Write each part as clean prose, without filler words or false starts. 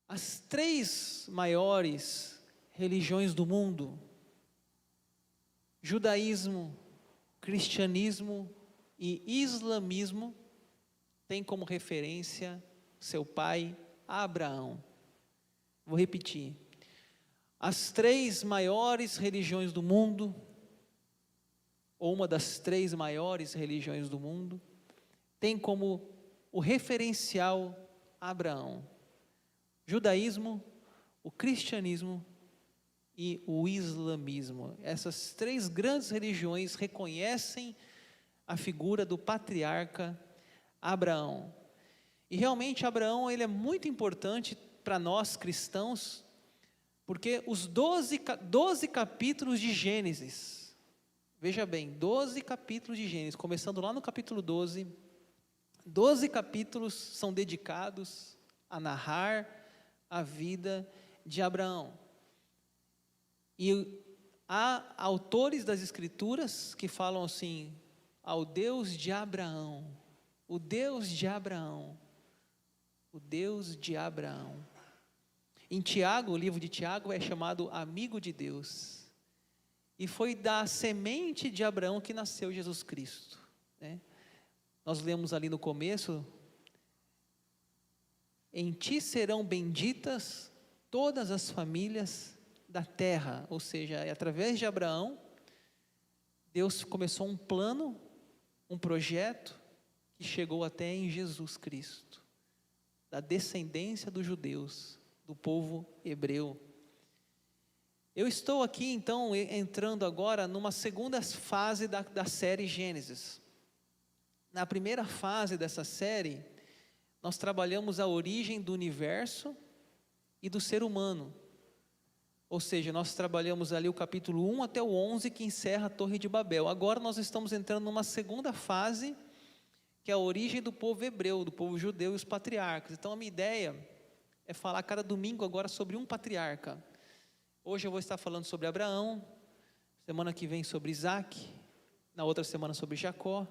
As três maiores religiões do mundo, judaísmo, cristianismo e islamismo, têm como referência seu pai Abraão. Vou repetir. As três maiores religiões do mundo, ou uma das três maiores religiões do mundo, tem como o referencial Abraão. Judaísmo, o cristianismo e o islamismo. Essas três grandes religiões reconhecem a figura do patriarca Abraão. E realmente Abraão, ele é muito importante para nós cristãos, porque os 12 capítulos de Gênesis, veja bem, 12 capítulos de Gênesis, começando lá no capítulo 12 capítulos são dedicados a narrar a vida de Abraão. E há autores das Escrituras que falam assim: ao Deus de Abraão, o Deus de Abraão, o Deus de Abraão. Em Tiago, o livro de Tiago é chamado amigo de Deus. E foi da semente de Abraão que nasceu Jesus Cristo, né? Nós lemos ali no começo: em ti serão benditas todas as famílias da terra. Ou seja, através de Abraão, Deus começou um plano, um projeto, que chegou até em Jesus Cristo, da descendência dos judeus, do povo hebreu. Eu estou aqui então entrando agora numa segunda fase da série Gênesis. Na primeira fase dessa série, nós trabalhamos a origem do universo e do ser humano. Ou seja, nós trabalhamos ali o capítulo 1 até o 11, que encerra a Torre de Babel. Agora nós estamos entrando numa segunda fase, que é a origem do povo hebreu, do povo judeu e os patriarcas. Então a minha ideia é falar cada domingo agora sobre um patriarca. Hoje eu vou estar falando sobre Abraão, semana que vem sobre Isaac, na outra semana sobre Jacó,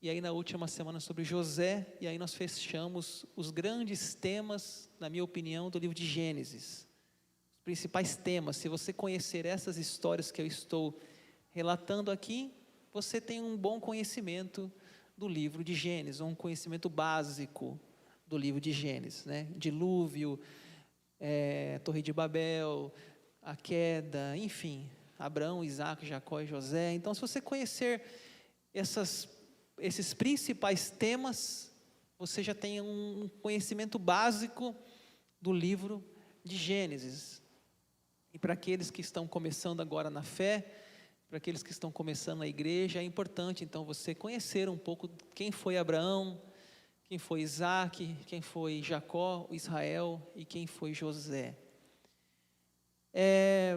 e aí na última semana sobre José, e aí nós fechamos os grandes temas, na minha opinião, do livro de Gênesis. Os principais temas. Se você conhecer essas histórias que eu estou relatando aqui, você tem um bom conhecimento do livro de Gênesis, um conhecimento básico do livro de Gênesis, né? Dilúvio, Torre de Babel, a queda, enfim, Abraão, Isaac, Jacó e José. Então, se você conhecer esses principais temas, você já tem um conhecimento básico do livro de Gênesis. E para aqueles que estão começando agora na fé, para aqueles que estão começando na igreja, é importante então você conhecer um pouco quem foi Abraão, quem foi Isaac, quem foi Jacó, Israel e quem foi José. É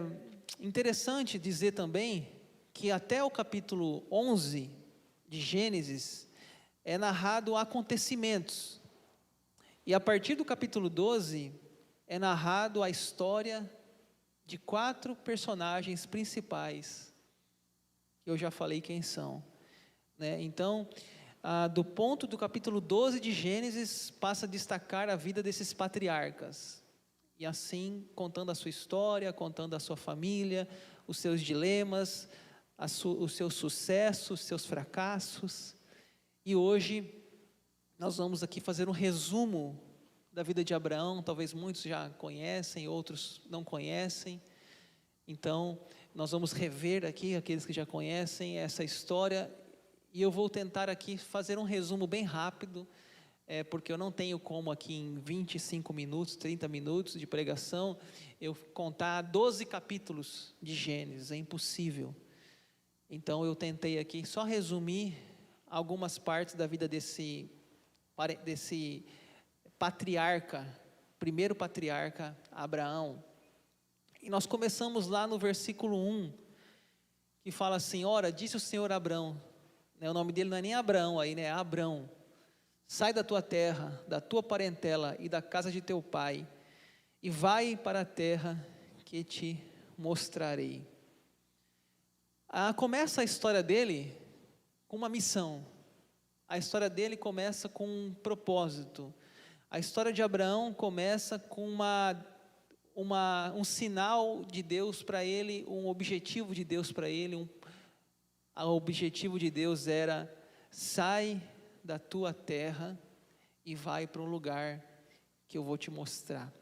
interessante dizer também que até o capítulo 11 de Gênesis é narrado acontecimentos, e a partir do capítulo 12 é narrado a história de 4 personagens principais, que eu já falei quem são, né? Então, do ponto do capítulo 12 de Gênesis, passa a destacar a vida desses patriarcas, e assim, contando a sua história, contando a sua família, os seus dilemas, os seus sucessos, os seus fracassos. E hoje, nós vamos aqui fazer um resumo da vida de Abraão. Talvez muitos já conhecem, outros não conhecem. Então, nós vamos rever aqui, aqueles que já conhecem essa história, e eu vou tentar aqui fazer um resumo bem rápido, porque eu não tenho como aqui em 25 minutos, 30 minutos de pregação, eu contar 12 capítulos de Gênesis, é impossível. Então eu tentei aqui só resumir algumas partes da vida desse patriarca, primeiro patriarca, Abraão. E nós começamos lá no versículo 1, que fala assim: ora, disse o Senhor a Abraão, né, o nome dele não é nem Abraão aí, né, é Abrão: sai da tua terra, da tua parentela e da casa de teu pai, e vai para a terra que te mostrarei. Começa a história dele com uma missão. A história dele começa com um propósito. A história de Abraão começa com um sinal de Deus para ele, um objetivo de Deus para ele. O objetivo de Deus era: sai da tua terra e vai para um lugar que eu vou te mostrar.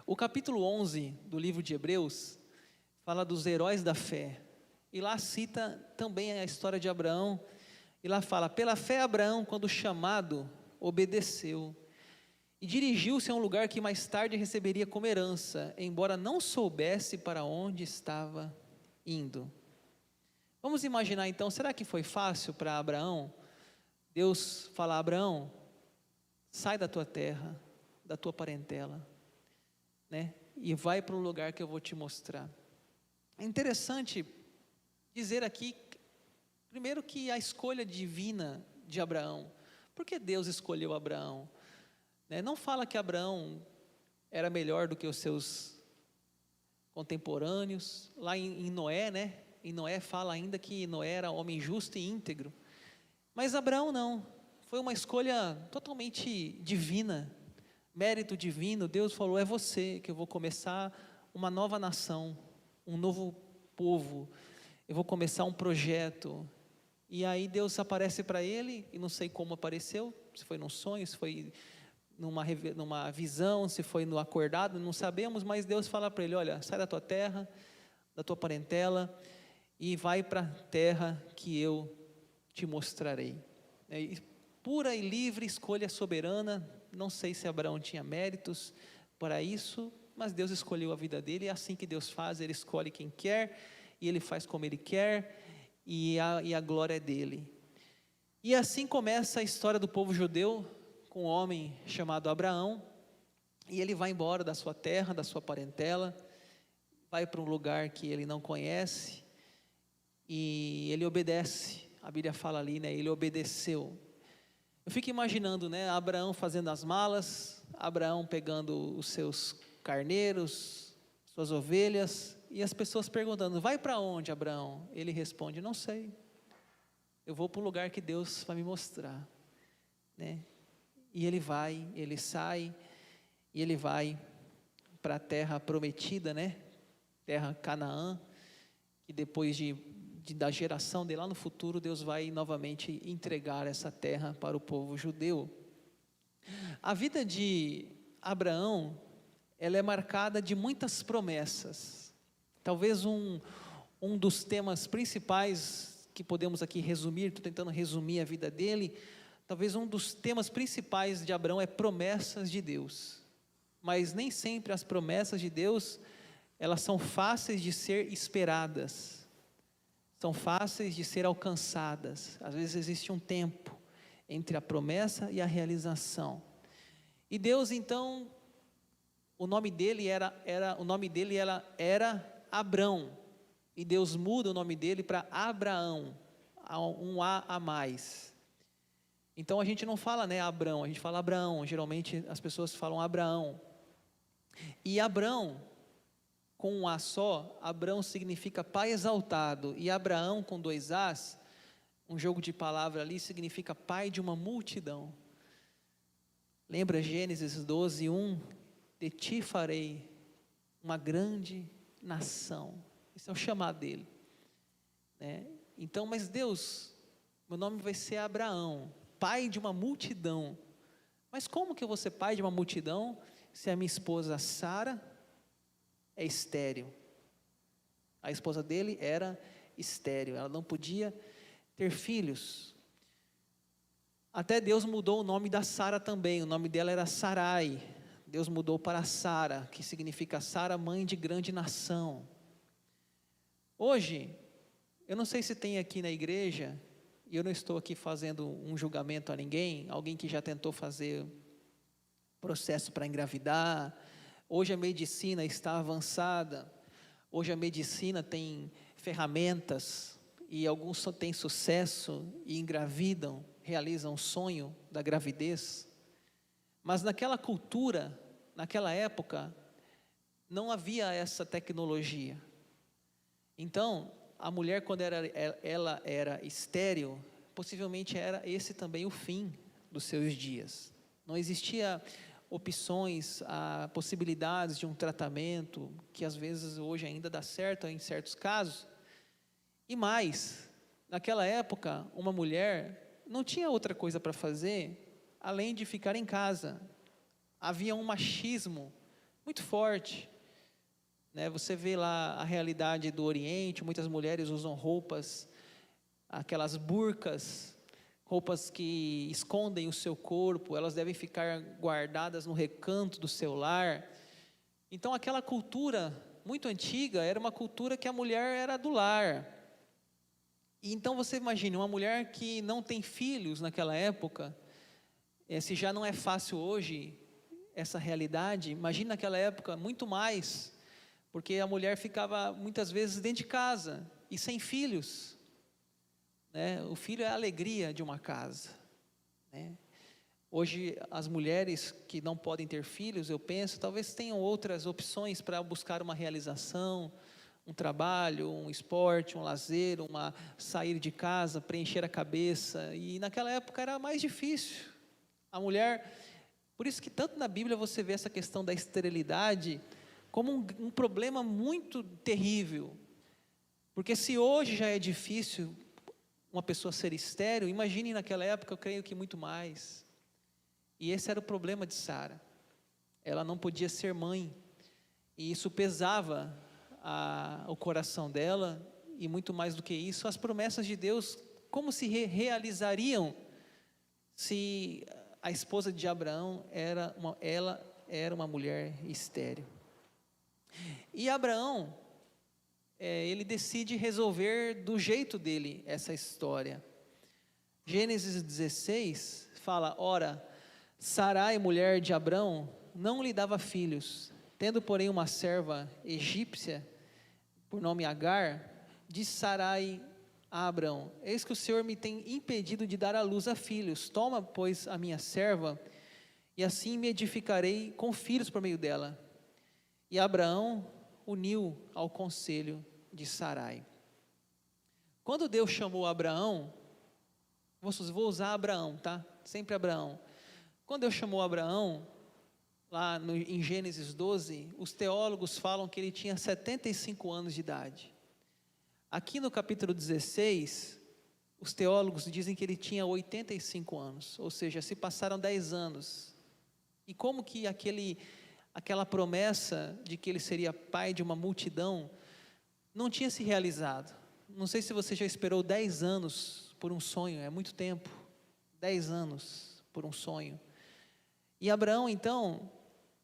O capítulo 11 do livro de Hebreus fala dos heróis da fé, e lá cita também a história de Abraão, e lá fala: pela fé Abraão, quando chamado, obedeceu, e dirigiu-se a um lugar que mais tarde receberia como herança, embora não soubesse para onde estava indo. Vamos imaginar então, será que foi fácil para Abraão? Deus fala: Abraão, sai da tua terra, da tua parentela, e vai para um lugar que eu vou te mostrar. É interessante dizer aqui, primeiro, que a escolha divina de Abraão. Por que Deus escolheu Abraão? Não fala que Abraão era melhor do que os seus contemporâneos. Lá em Noé, em Noé fala ainda que Noé era homem justo e íntegro. Mas Abraão não, foi uma escolha totalmente divina, mérito divino. Deus falou: é você que eu vou começar uma nova nação, um novo povo, eu vou começar um projeto. E aí Deus aparece para ele, e não sei como apareceu, se foi num sonho, se foi numa visão, se foi no acordado, não sabemos, mas Deus fala para ele: olha, sai da tua terra, da tua parentela, e vai para a terra que eu te mostrarei. Pura e livre escolha soberana. Não sei se Abraão tinha méritos para isso, mas Deus escolheu a vida dele. É assim que Deus faz: ele escolhe quem quer, e ele faz como ele quer, e a glória é dele. E assim começa a história do povo judeu, com um homem chamado Abraão, e ele vai embora da sua terra, da sua parentela, vai para um lugar que ele não conhece, e ele obedece. A Bíblia fala ali, ele obedeceu. Eu fico imaginando, Abraão fazendo as malas, Abraão pegando os seus carneiros, suas ovelhas, e as pessoas perguntando: vai para onde, Abraão? Ele responde: não sei, eu vou para um lugar que Deus vai me mostrar, E ele vai, ele sai, e ele vai para a terra prometida, terra Canaã, que depois da geração dele lá no futuro, Deus vai novamente entregar essa terra para o povo judeu. A vida de Abraão, ela é marcada de muitas promessas. Talvez um dos temas principais que podemos aqui resumir, estou tentando resumir a vida dele. Talvez um dos temas principais de Abraão é promessas de Deus. Mas nem sempre as promessas de Deus, elas são fáceis de ser esperadas, são fáceis de ser alcançadas. Às vezes existe um tempo entre a promessa e a realização. E Deus, então, o nome dele era Abrão, e Deus muda o nome dele para Abraão, um A mais. Então a gente não fala Abrão, a gente fala Abraão. Geralmente as pessoas falam Abraão. E Abrão, com um A só, Abrão significa pai exaltado, e Abraão com 2 As, um jogo de palavra ali, significa pai de uma multidão. Lembra Gênesis 12:1? De ti farei uma grande nação. Esse é o chamado dele, Então, mas Deus, meu nome vai ser Abraão, pai de uma multidão. Mas como que eu vou ser pai de uma multidão se a minha esposa Sara é estéril? A esposa dele era estéril, ela não podia ter filhos. Até Deus mudou o nome da Sara também, o nome dela era Sarai. Deus mudou para Sara, que significa Sara, mãe de grande nação. Hoje, eu não sei se tem aqui na igreja, e eu não estou aqui fazendo um julgamento a ninguém, alguém que já tentou fazer processo para engravidar. Hoje a medicina está avançada, hoje a medicina tem ferramentas, e alguns só têm sucesso e engravidam, realizam o sonho da gravidez. Mas naquela cultura, naquela época, não havia essa tecnologia. Então, a mulher, quando ela era estéril, possivelmente era esse também o fim dos seus dias. Não existia opções, possibilidades de um tratamento, que às vezes hoje ainda dá certo em certos casos. E mais, naquela época, uma mulher não tinha outra coisa para fazer, além de ficar em casa. Havia um machismo muito forte, né? Você vê lá a realidade do Oriente, muitas mulheres usam roupas, aquelas burcas, roupas que escondem o seu corpo, elas devem ficar guardadas no recanto do seu lar. Então aquela cultura muito antiga era uma cultura que a mulher era do lar. E então você imagine, uma mulher que não tem filhos naquela época, se já não é fácil hoje essa realidade, imagine naquela época muito mais, porque a mulher ficava muitas vezes dentro de casa e sem filhos, né? O filho é a alegria de uma casa, né? Hoje as mulheres que não podem ter filhos, eu penso, talvez tenham outras opções para buscar uma realização, um trabalho, um esporte, um lazer, sair de casa, preencher a cabeça, e naquela época era mais difícil. A mulher, por isso que tanto na Bíblia você vê essa questão da esterilidade como um problema muito terrível, porque se hoje já é difícil uma pessoa ser estéril, imagine naquela época, eu creio que muito mais. E esse era o problema de Sara, ela não podia ser mãe, e isso pesava o coração dela, e muito mais do que isso, as promessas de Deus, como se realizariam, se a esposa de Abraão ela era uma mulher estéril. E Abraão, ele decide resolver do jeito dele essa história. Gênesis 16 fala: ora, Sarai, mulher de Abrão, não lhe dava filhos, tendo porém uma serva egípcia, por nome Agar, disse Sarai a Abrão: eis que o Senhor me tem impedido de dar à luz a filhos, toma, pois, a minha serva, e assim me edificarei com filhos por meio dela. E Abraão uniu ao conselho de Sarai. Quando Deus chamou Abraão, vou usar Abraão, tá? Sempre Abraão. Quando Deus chamou Abraão, lá em Gênesis 12, os teólogos falam que ele tinha 75 anos de idade. Aqui no capítulo 16, os teólogos dizem que ele tinha 85 anos, ou seja, se passaram 10 anos. E como que aquela promessa de que ele seria pai de uma multidão não tinha se realizado? Não sei se você já esperou 10 anos por um sonho, é muito tempo, 10 anos por um sonho. E Abraão então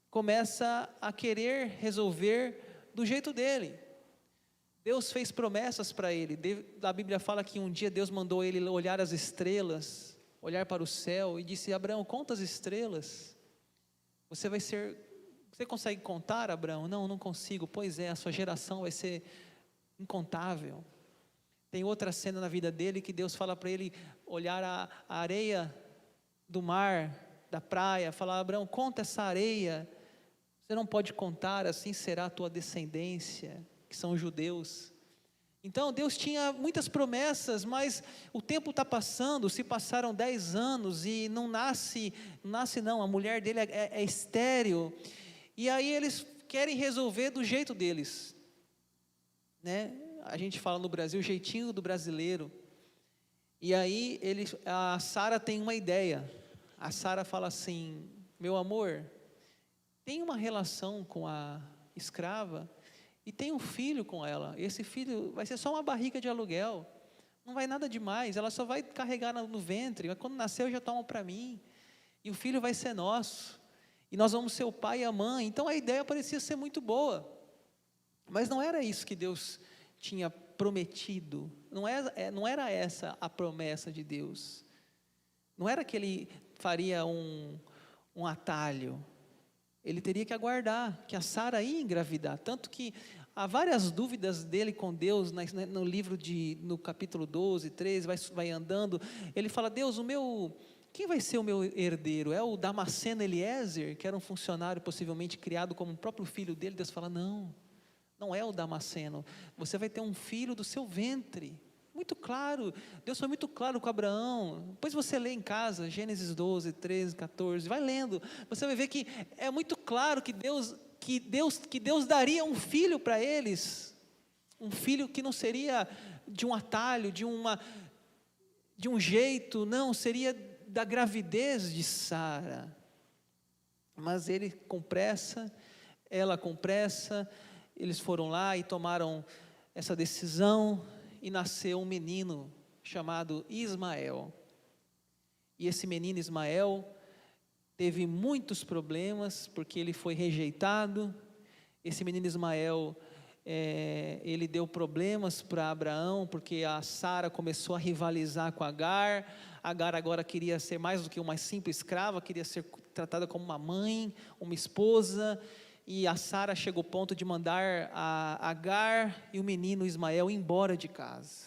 começa a querer resolver do jeito dele. Deus fez promessas para ele. A Bíblia fala que um dia Deus mandou ele olhar as estrelas, olhar para o céu e disse: Abraão, conta as estrelas. Você consegue contar, Abraão? Não consigo. Pois é, a sua geração vai ser incontável. Tem outra cena na vida dele que Deus fala para ele olhar a areia do mar, da praia, falar: Abraão, conta essa areia. Você não pode contar, assim será a tua descendência, que são os judeus. Então Deus tinha muitas promessas, mas o tempo está passando, se passaram 10 anos e não nasce não, a mulher dele é estéril, e aí eles querem resolver do jeito deles, né? A gente fala no Brasil, o jeitinho do brasileiro. E aí a Sara tem uma ideia. A Sara fala assim: meu amor, tem uma relação com a escrava e tem um filho com ela. Esse filho vai ser só uma barriga de aluguel, não vai nada demais, ela só vai carregar no ventre, mas quando nascer já toma para mim, e o filho vai ser nosso, e nós vamos ser o pai e a mãe. Então a ideia parecia ser muito boa, mas não era isso que Deus tinha prometido, não era essa a promessa de Deus, não era que ele faria um atalho. Ele teria que aguardar que a Sara ia engravidar, tanto que há várias dúvidas dele com Deus, no livro no capítulo 12, 13, vai andando, ele fala: Deus, quem vai ser o meu herdeiro? É o Damasceno Eliezer, que era um funcionário possivelmente criado como o próprio filho dele? Deus fala: não é o Damasceno, você vai ter um filho do seu ventre, Muito claro, Deus foi muito claro com Abraão. Depois você lê em casa, Gênesis 12, 13, 14, vai lendo, você vai ver que é muito claro que Deus daria um filho para eles, um filho que não seria de um atalho, de um jeito, não, seria da gravidez de Sara. Mas ele com pressa, ela com pressa, eles foram lá e tomaram essa decisão, e nasceu um menino chamado Ismael. E esse menino Ismael teve muitos problemas, porque ele foi rejeitado. Esse menino Ismael, ele deu problemas para Abraão, porque a Sara começou a rivalizar com Agar. Agar agora queria ser mais do que uma simples escrava, queria ser tratada como uma mãe, uma esposa, e a Sara chegou ao ponto de mandar a Agar e o menino Ismael embora de casa.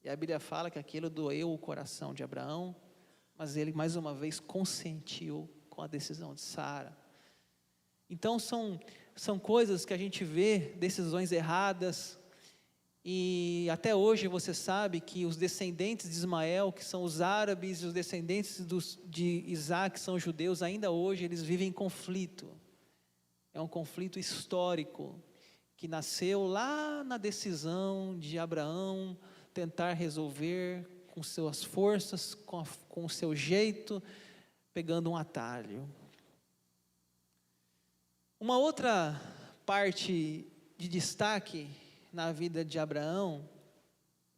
E a Bíblia fala que aquilo doeu o coração de Abraão, mas ele mais uma vez consentiu com a decisão de Sara. Então são coisas que a gente vê, decisões erradas, e até hoje você sabe que os descendentes de Ismael, que são os árabes, e os descendentes de Isaac, que são os judeus, ainda hoje eles vivem em conflito. É um conflito histórico, que nasceu lá na decisão de Abraão tentar resolver com suas forças, com o seu jeito, pegando um atalho. Uma outra parte de destaque na vida de Abraão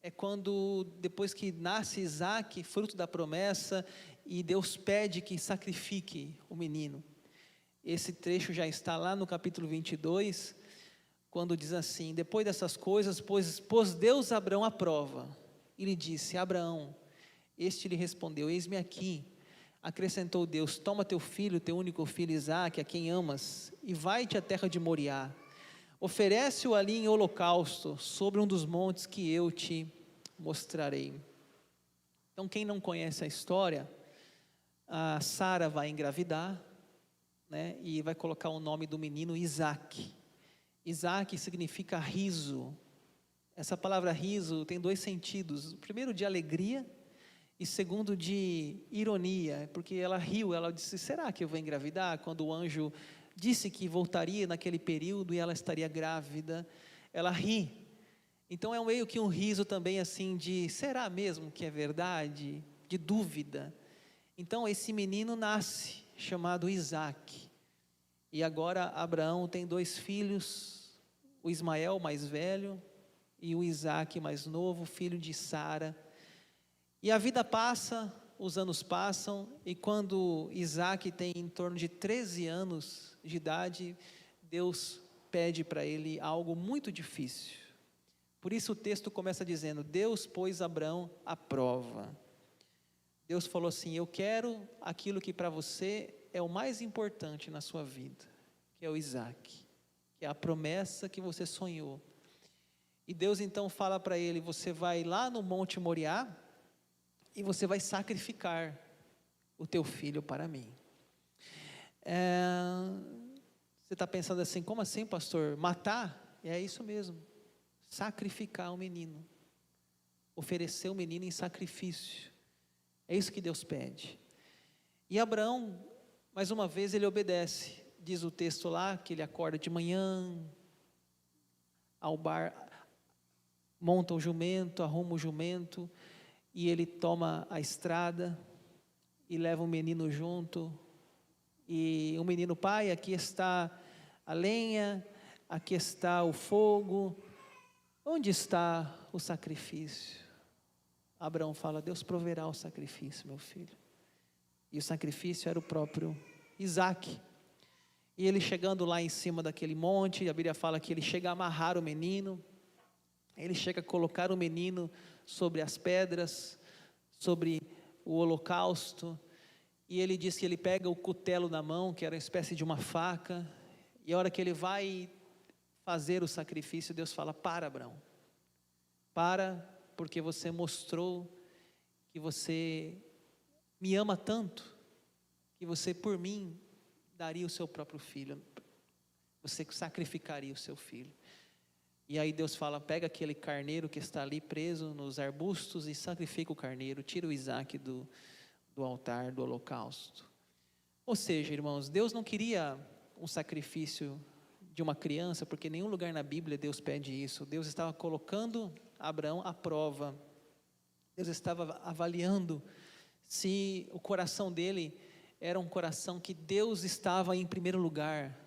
é quando, depois que nasce Isaque, fruto da promessa, e Deus pede que sacrifique o menino. Esse trecho já está lá no capítulo 22, quando diz assim: depois dessas coisas, pôs Deus Abraão à prova, e lhe disse: Abraão, este lhe respondeu: eis-me aqui. Acrescentou Deus: toma teu filho, teu único filho Isaque, a quem amas, e vai-te à terra de Moriá, oferece-o ali em holocausto, sobre um dos montes que eu te mostrarei. Então, quem não conhece a história, a Sara vai engravidar, né, e vai colocar o nome do menino Isaque. Isaque significa riso. Essa palavra riso tem dois sentidos: o primeiro de alegria, e segundo de ironia, porque ela riu, ela disse: será que eu vou engravidar? Quando o anjo disse que voltaria naquele período e ela estaria grávida, ela ri. Então é meio que um riso também assim de: será mesmo que é verdade? De dúvida. Então esse menino nasce, chamado Isaque, e agora Abraão tem dois filhos, o Ismael mais velho, e o Isaque mais novo, filho de Sara. E a vida passa, os anos passam, e quando Isaque tem em torno de 13 anos de idade, Deus pede para ele algo muito difícil. Por isso o texto começa dizendo: Deus pôs Abraão à prova. Deus falou assim: eu quero aquilo que para você é o mais importante na sua vida, que é o Isaque, que é a promessa que você sonhou. E Deus então fala para ele: você vai lá no Monte Moriá, e você vai sacrificar o teu filho para mim. Você está pensando assim: como assim, pastor? Matar? É isso mesmo, sacrificar o menino, oferecer o menino em sacrifício. É isso que Deus pede. E Abraão, mais uma vez, ele obedece. Diz o texto lá que ele acorda de manhã, monta o jumento, arruma o jumento, e ele toma a estrada e leva o menino junto. E o menino: pai, aqui está a lenha, aqui está o fogo, onde está o sacrifício? Abraão fala: Deus proverá o sacrifício, meu filho. E o sacrifício era o próprio Isaque. E ele chegando lá em cima daquele monte, a Bíblia fala que ele chega a amarrar o menino, ele chega a colocar o menino sobre as pedras, sobre o holocausto, e ele diz que ele pega o cutelo na mão, que era uma espécie de uma faca, e a hora que ele vai fazer o sacrifício, Deus fala: para, Abraão, para, porque você mostrou que você me ama tanto, que você por mim daria o seu próprio filho, você sacrificaria o seu filho. E aí Deus fala, pega aquele carneiro que está ali preso nos arbustos e sacrifica o carneiro, tira o Isaac do altar, do holocausto. Ou seja, irmãos, Deus não queria um sacrifício de uma criança, porque em nenhum lugar na Bíblia Deus pede isso. Deus estava colocando Abraão à prova. Deus estava avaliando se o coração dele era um coração que Deus estava em primeiro lugar,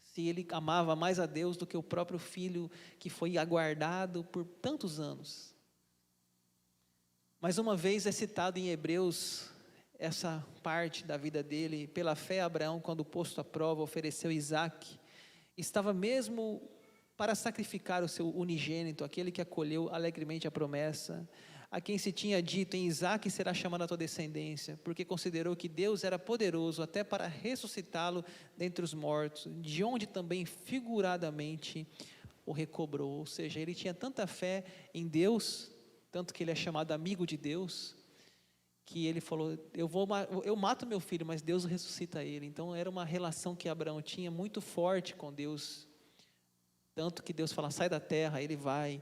se ele amava mais a Deus do que o próprio filho que foi aguardado por tantos anos. Mais uma vez é citado em Hebreus essa parte da vida dele. Pela fé, Abraão, quando posto à prova, ofereceu Isaque. Estava mesmo para sacrificar o seu unigênito, aquele que acolheu alegremente a promessa, a quem se tinha dito, em Isaque será chamada a tua descendência, porque considerou que Deus era poderoso até para ressuscitá-lo dentre os mortos, de onde também figuradamente o recobrou. Ou seja, ele tinha tanta fé em Deus, tanto que ele é chamado amigo de Deus, que ele falou, eu mato meu filho, mas Deus ressuscita ele. Então era uma relação que Abraão tinha muito forte com Deus, tanto que Deus fala, sai da terra, ele vai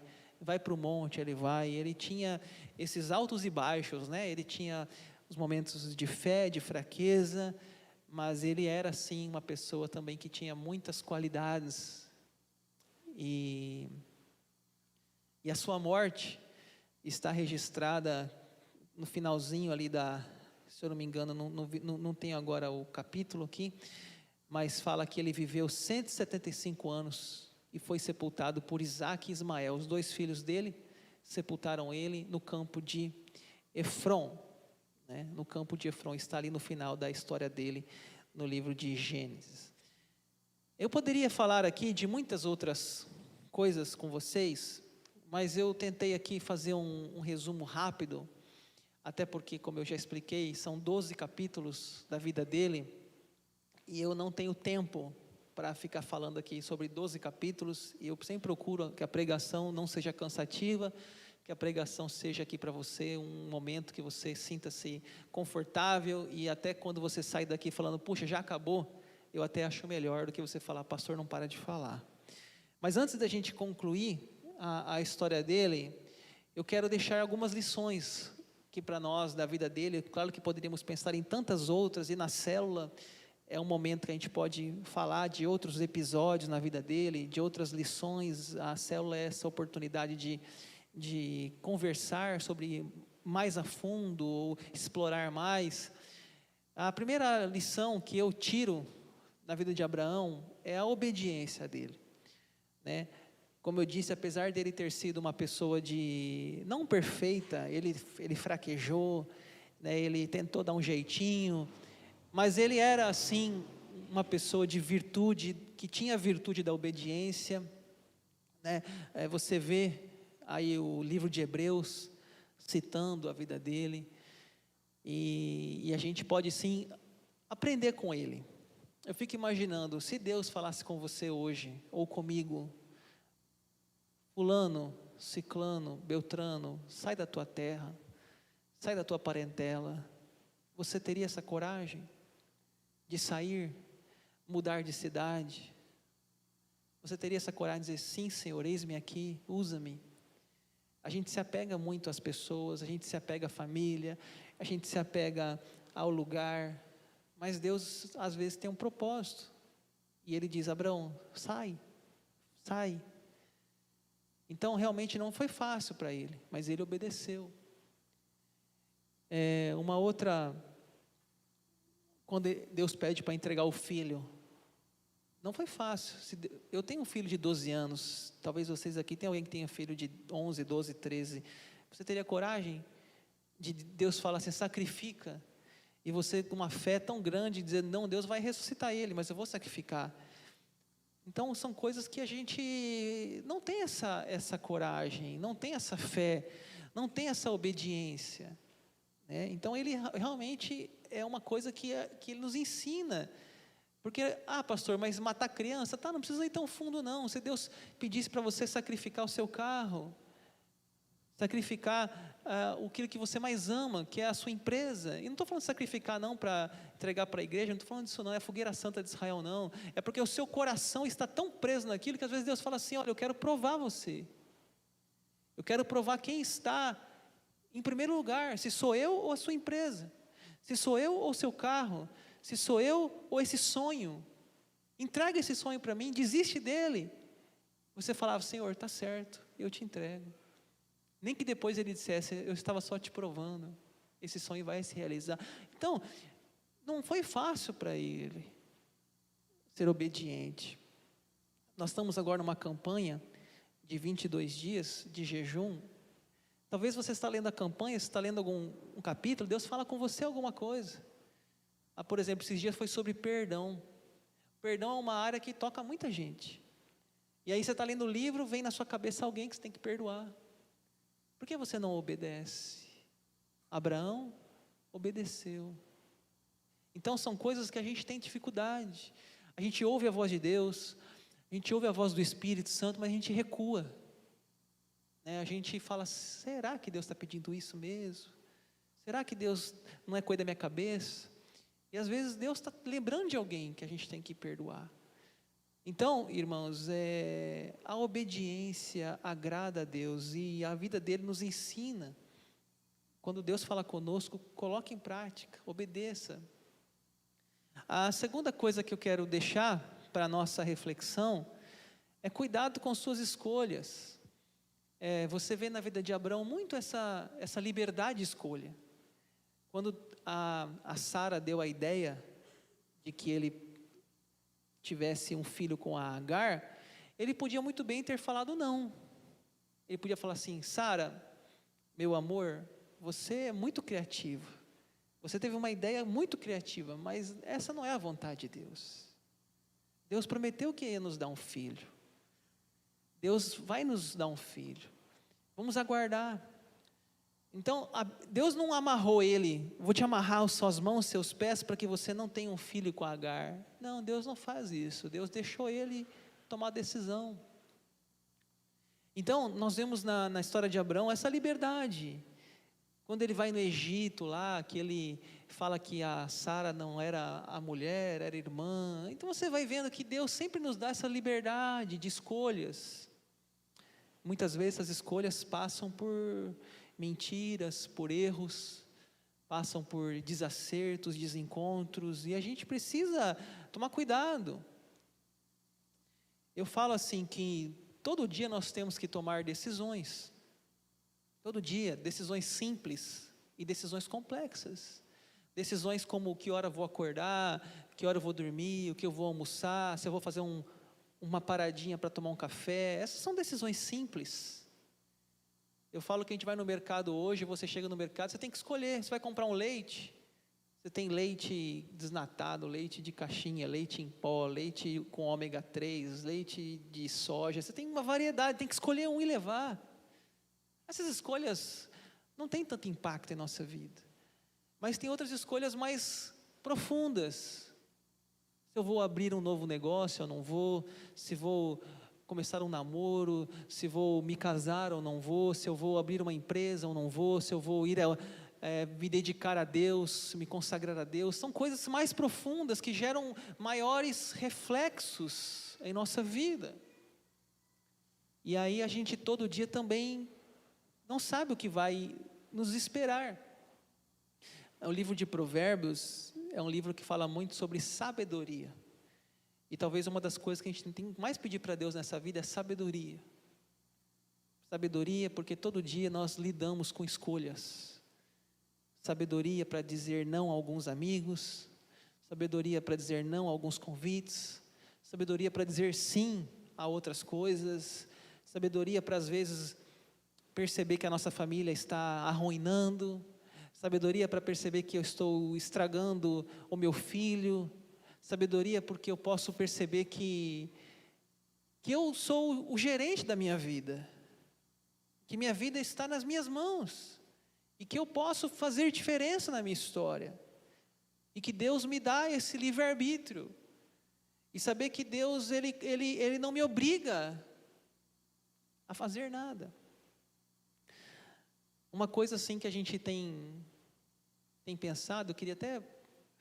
para o monte, ele tinha esses altos e baixos, né? Ele tinha os momentos de fé, de fraqueza, mas ele era sim uma pessoa também que tinha muitas qualidades, e a sua morte está registrada no finalzinho ali se eu não me engano, não tenho agora o capítulo aqui, mas fala que ele viveu 175 anos, e foi sepultado por Isaque e Ismael, os dois filhos dele, sepultaram ele no campo de Efron, né? No campo de Efron, está ali no final da história dele, no livro de Gênesis. Eu poderia falar aqui de muitas outras coisas com vocês, mas eu tentei aqui fazer um resumo rápido, até porque, como eu já expliquei, são 12 capítulos da vida dele, e eu não tenho tempo para ficar falando aqui sobre 12 capítulos, e eu sempre procuro que a pregação não seja cansativa, que a pregação seja aqui para você um momento que você sinta-se confortável, e até quando você sai daqui falando, puxa, já acabou, eu até acho melhor do que você falar, pastor, não para de falar. Mas antes da gente concluir a história dele, eu quero deixar algumas lições que para nós, da vida dele, claro que poderíamos pensar em tantas outras, e na célula, é um momento que a gente pode falar de outros episódios na vida dele, de outras lições. A célula é essa oportunidade de conversar sobre mais a fundo, ou explorar mais. A primeira lição que eu tiro da vida de Abraão é a obediência dele, né? Como eu disse, apesar dele ter sido uma pessoa não perfeita, ele fraquejou, né? Ele tentou dar um jeitinho, mas ele era assim uma pessoa de virtude, que tinha a virtude da obediência, né? Você vê aí o livro de Hebreus citando a vida dele, e a gente pode sim aprender com ele. Eu fico imaginando, se Deus falasse com você hoje, ou comigo, fulano, ciclano, beltrano, sai da tua terra, sai da tua parentela, você teria essa coragem de sair, mudar de cidade? Você teria essa coragem de dizer, sim Senhor, eis-me aqui, usa-me? A gente se apega muito às pessoas, a gente se apega à família, a gente se apega ao lugar, mas Deus às vezes tem um propósito, e Ele diz, Abraão, sai. Então realmente não foi fácil para ele, mas ele obedeceu. Uma outra, quando Deus pede para entregar o filho, não foi fácil. Eu tenho um filho de 12 anos, talvez vocês aqui tenham alguém que tenha filho de 11, 12, 13, você teria coragem de Deus falar assim, sacrifica, e você com uma fé tão grande, dizer, não, Deus vai ressuscitar ele, mas eu vou sacrificar? Então são coisas que a gente não tem essa coragem, não tem essa fé, não tem essa obediência, né? Então ele realmente é uma coisa que ele nos ensina, porque, pastor, mas matar criança, não precisa ir tão fundo não. Se Deus pedisse para você sacrificar o seu carro, sacrificar aquilo que você mais ama, que é a sua empresa. E não estou falando de sacrificar não para entregar para a igreja, não estou falando disso não, é a fogueira santa de Israel não, é porque o seu coração está tão preso naquilo, que às vezes Deus fala assim, olha, eu quero provar você, eu quero provar quem está em primeiro lugar, se sou eu ou a sua empresa, se sou eu ou o seu carro, se sou eu ou esse sonho. Entrega esse sonho para mim, desiste dele. Você falava, Senhor, está certo, eu te entrego. Nem que depois ele dissesse, eu estava só te provando, esse sonho vai se realizar. Então, não foi fácil para ele ser obediente. Nós estamos agora numa campanha de 22 dias de jejum. Talvez você está lendo a campanha, você está lendo um capítulo, Deus fala com você alguma coisa. Por exemplo, esses dias foi sobre perdão. Perdão é uma área que toca muita gente. E aí você está lendo o livro, vem na sua cabeça alguém que você tem que perdoar. Por que você não obedece? Abraão obedeceu. Então são coisas que a gente tem dificuldade. A gente ouve a voz de Deus, a gente ouve a voz do Espírito Santo, mas a gente recua. A gente fala, será que Deus está pedindo isso mesmo? Será que Deus não é coisa da minha cabeça? E às vezes Deus está lembrando de alguém que a gente tem que perdoar. Então, irmãos, a obediência agrada a Deus e a vida dele nos ensina. Quando Deus fala conosco, coloque em prática, obedeça. A segunda coisa que eu quero deixar para a nossa reflexão é cuidado com suas escolhas. Você vê na vida de Abraão muito essa liberdade de escolha. Quando a Sara deu a ideia de que ele tivesse um filho com a Agar, ele podia muito bem ter falado não. Ele podia falar assim, Sara, meu amor, você é muito criativa. Você teve uma ideia muito criativa, mas essa não é a vontade de Deus. Deus prometeu que ia nos dar um filho. Deus vai nos dar um filho. Vamos aguardar. Então, Deus não amarrou ele, vou te amarrar suas mãos, seus pés, para que você não tenha um filho com Agar. Não, Deus não faz isso. Deus deixou ele tomar a decisão. Então, nós vemos na história de Abraão essa liberdade. Quando ele vai no Egito lá, que ele fala que a Sara não era a mulher, era irmã. Então você vai vendo que Deus sempre nos dá essa liberdade de escolhas. Muitas vezes as escolhas passam por mentiras, por erros, passam por desacertos, desencontros, e a gente precisa tomar cuidado. Eu falo assim que todo dia nós temos que tomar decisões. Todo dia, decisões simples e decisões complexas. Decisões como que hora eu vou acordar, que hora eu vou dormir, o que eu vou almoçar, se eu vou fazer uma paradinha para tomar um café. Essas são decisões simples. Eu falo que a gente vai no mercado hoje, você chega no mercado, você tem que escolher, você vai comprar um leite, você tem leite desnatado, leite de caixinha, leite em pó, leite com ômega 3, leite de soja, você tem uma variedade, tem que escolher um e levar. Essas escolhas não têm tanto impacto em nossa vida, mas tem outras escolhas mais profundas. Se eu vou abrir um novo negócio ou não vou, se vou começar um namoro, se vou me casar ou não vou, se eu vou abrir uma empresa ou não vou, se eu vou ir me dedicar a Deus, me consagrar a Deus. São coisas mais profundas que geram maiores reflexos em nossa vida. E aí a gente todo dia também não sabe o que vai nos esperar. O livro de Provérbios é um livro que fala muito sobre sabedoria. E talvez uma das coisas que a gente tem que mais pedir para Deus nessa vida é sabedoria. Sabedoria porque todo dia nós lidamos com escolhas. Sabedoria para dizer não a alguns amigos. Sabedoria para dizer não a alguns convites. Sabedoria para dizer sim a outras coisas. Sabedoria para às vezes perceber que a nossa família está arruinando, sabedoria para perceber que eu estou estragando o meu filho, sabedoria porque eu posso perceber que eu sou o gerente da minha vida, que minha vida está nas minhas mãos, e que eu posso fazer diferença na minha história, e que Deus me dá esse livre-arbítrio, e saber que Deus, Ele não me obriga a fazer nada. Uma coisa assim que a gente tem pensado, eu queria até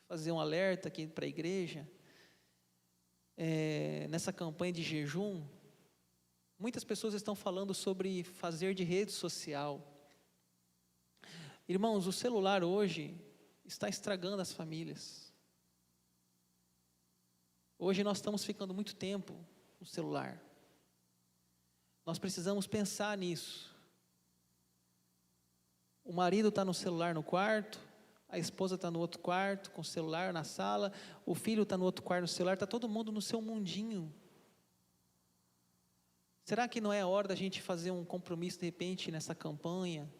fazer um alerta aqui para a igreja, nessa campanha de jejum, muitas pessoas estão falando sobre fazer de rede social. Irmãos, o celular hoje está estragando as famílias. Hoje nós estamos ficando muito tempo no celular. Nós precisamos pensar nisso. O marido está no celular no quarto, a esposa está no outro quarto, com o celular na sala, o filho está no outro quarto no celular, está todo mundo no seu mundinho. Será que não é a hora da gente fazer um compromisso, de repente, nessa campanha?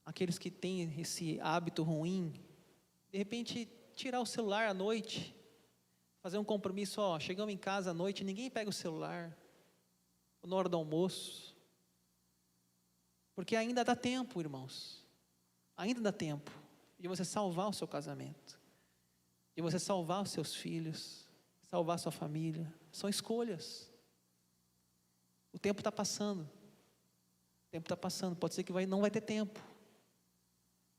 Aqueles que têm esse hábito ruim, de repente, tirar o celular à noite, fazer um compromisso, chegamos em casa à noite, ninguém pega o celular, na hora do almoço, porque ainda dá tempo, irmãos, ainda dá tempo de você salvar o seu casamento, de você salvar os seus filhos, salvar a sua família. São escolhas. O tempo está passando, pode ser que não vai ter tempo.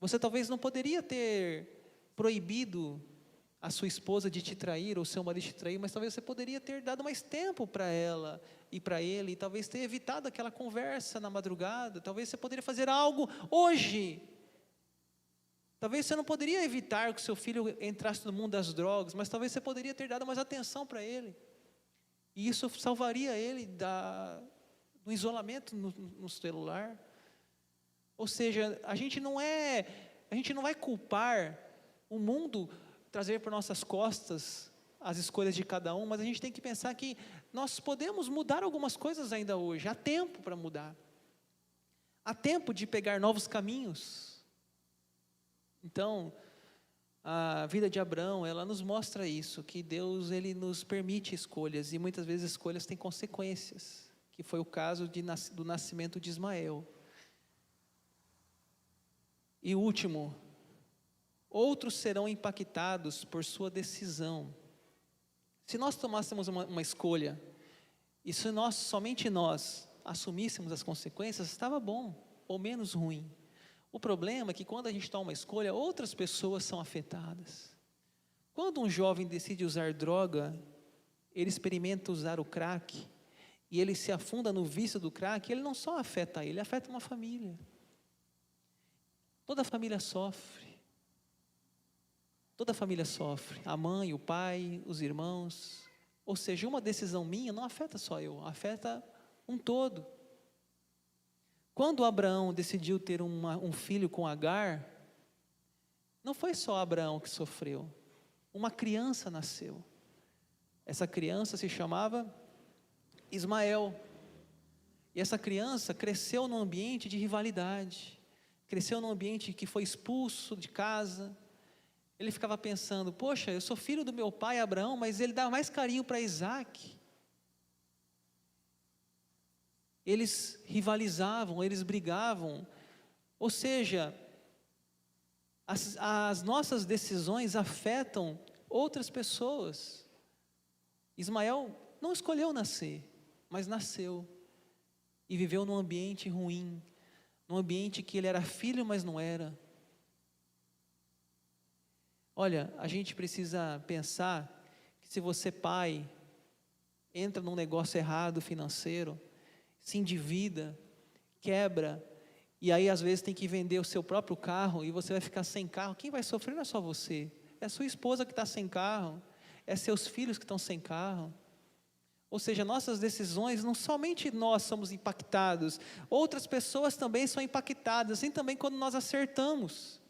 Você talvez não poderia ter proibido a sua esposa de te trair, ou seu marido de te trair, mas talvez você poderia ter dado mais tempo para ela e para ele, e talvez ter evitado aquela conversa na madrugada. Talvez você poderia fazer algo hoje. Talvez você não poderia evitar que seu filho entrasse no mundo das drogas, mas talvez você poderia ter dado mais atenção para ele, e isso salvaria ele do isolamento no celular. Ou seja, a gente não vai culpar o mundo, trazer para nossas costas as escolhas de cada um, mas a gente tem que pensar que nós podemos mudar algumas coisas ainda hoje. Há tempo para mudar, há tempo de pegar novos caminhos. Então, a vida de Abraão, ela nos mostra isso, que Deus, ele nos permite escolhas, e muitas vezes escolhas têm consequências, que foi o caso do nascimento de Ismael. E último, outros serão impactados por sua decisão. Se nós tomássemos uma escolha, e se somente nós assumíssemos as consequências, estava bom, ou menos ruim. O problema é que quando a gente toma uma escolha, outras pessoas são afetadas. Quando um jovem decide usar droga, ele experimenta usar o crack, e ele se afunda no vício do crack, ele não só afeta ele afeta uma família. Toda a família sofre. Toda a família sofre. A mãe, o pai, os irmãos. Ou seja, uma decisão minha não afeta só eu, afeta um todo. Quando Abraão decidiu ter um filho com Agar, não foi só Abraão que sofreu. Uma criança nasceu. Essa criança se chamava Ismael. E essa criança cresceu num ambiente de rivalidade. Cresceu num ambiente que foi expulso de casa. Ele ficava pensando, poxa, eu sou filho do meu pai Abraão, mas ele dá mais carinho para Isaac. Eles rivalizavam, eles brigavam. Ou seja, as nossas decisões afetam outras pessoas. Ismael não escolheu nascer, mas nasceu. E viveu num ambiente ruim, num ambiente que ele era filho, mas não era. Olha, a gente precisa pensar que se você, pai, entra num negócio errado financeiro, se endivida, quebra, e aí às vezes tem que vender o seu próprio carro, e você vai ficar sem carro, quem vai sofrer não é só você, é a sua esposa que está sem carro, é seus filhos que estão sem carro. Ou seja, nossas decisões, não somente nós somos impactados, outras pessoas também são impactadas, assim também quando nós acertamos.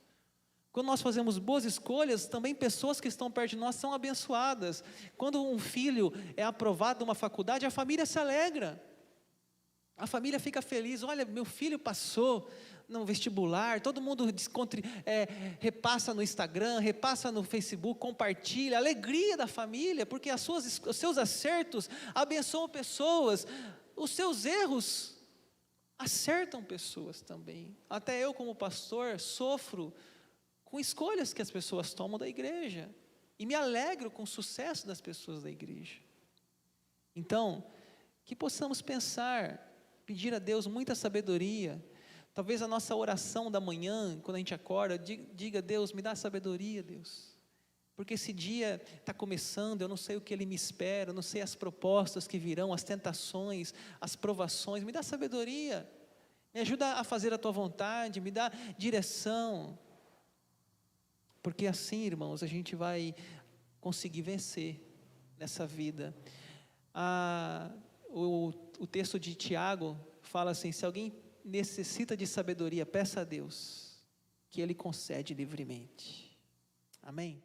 Quando nós fazemos boas escolhas, também pessoas que estão perto de nós são abençoadas. Quando um filho é aprovado numa faculdade, a família se alegra. A família fica feliz, olha, meu filho passou no vestibular, todo mundo repassa no Instagram, repassa no Facebook, compartilha, a alegria da família, porque os seus acertos abençoam pessoas, os seus erros acertam pessoas também. Até eu, como pastor, sofro com escolhas que as pessoas tomam da igreja, e me alegro com o sucesso das pessoas da igreja. Então, que possamos pensar, pedir a Deus muita sabedoria, Talvez a nossa oração da manhã, quando a gente acorda, diga: Deus, me dá sabedoria, Deus. Porque esse dia está começando, eu não sei o que Ele me espera, eu não sei as propostas que virão, as tentações, as provações. Me dá sabedoria, me ajuda a fazer a Tua vontade, me dá direção. Porque assim, irmãos, a gente vai conseguir vencer nessa vida. O texto de Tiago fala assim: se alguém necessita de sabedoria, peça a Deus, que Ele concede livremente. Amém?